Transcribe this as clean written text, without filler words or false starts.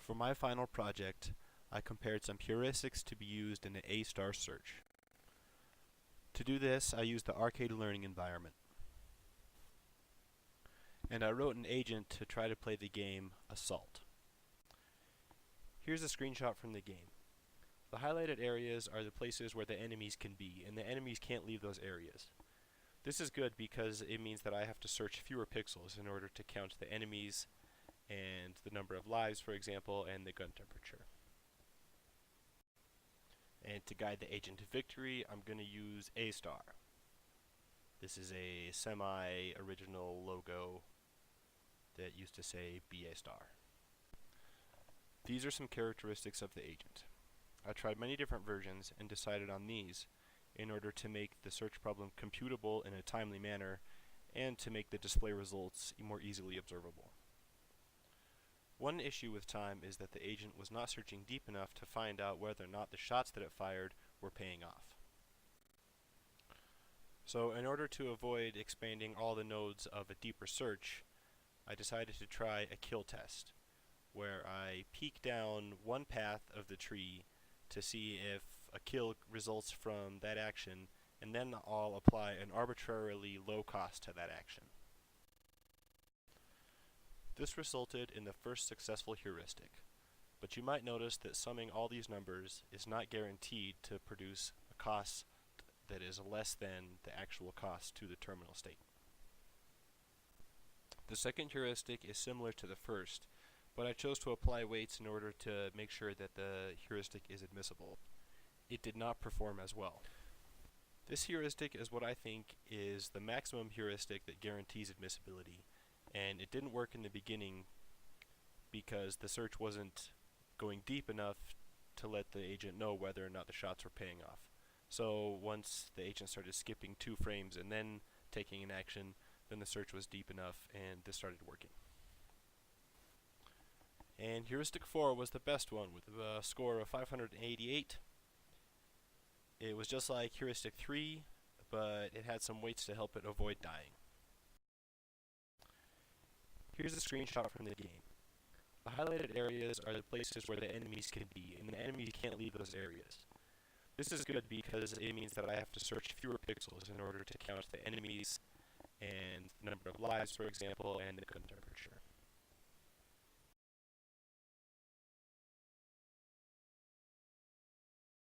For my final project, I compared some heuristics to be used in an A-star search. To do this, I used the arcade learning environment. And I wrote an agent to try to play the game Assault. Here's a screenshot from the game. The highlighted areas are the places where the enemies can be, and the enemies can't leave those areas. This is good because it means that I have to search fewer pixels in order to count the enemies and the number of lives, for example, and the gun temperature. And to guide the agent to victory, I'm going to use A-star. This is a semi-original logo that used to say BA star. These are some characteristics of the agent. I tried many different versions and decided on these in order to make the search problem computable in a timely manner and to make the display results more easily observable. One issue with time is that the agent was not searching deep enough to find out whether or not the shots that it fired were paying off. So in order to avoid expanding all the nodes of a deeper search, I decided to try a kill test, where I peek down one path of the tree to see if a kill results from that action, and then I'll apply an arbitrarily low cost to that action. This resulted in the first successful heuristic, but you might notice that summing all these numbers is not guaranteed to produce a cost that is less than the actual cost to the terminal state. The second heuristic is similar to the first, but I chose to apply weights in order to make sure that the heuristic is admissible. It did not perform as well. This heuristic is what I think is the maximum heuristic that guarantees admissibility, and it didn't work in the beginning because the search wasn't going deep enough to let the agent know whether or not the shots were paying off. So once the agent started skipping 2 frames and then taking an action, then the search was deep enough and this started working. And heuristic 4 was the best one with a score of 588. It was just like heuristic 3, but it had some weights to help it avoid dying. Here's a screenshot from the game. The highlighted areas are the places where the enemies can be, and the enemies can't leave those areas. This is good because it means that I have to search fewer pixels in order to count the enemies and the number of lives, for example, and the gun temperature.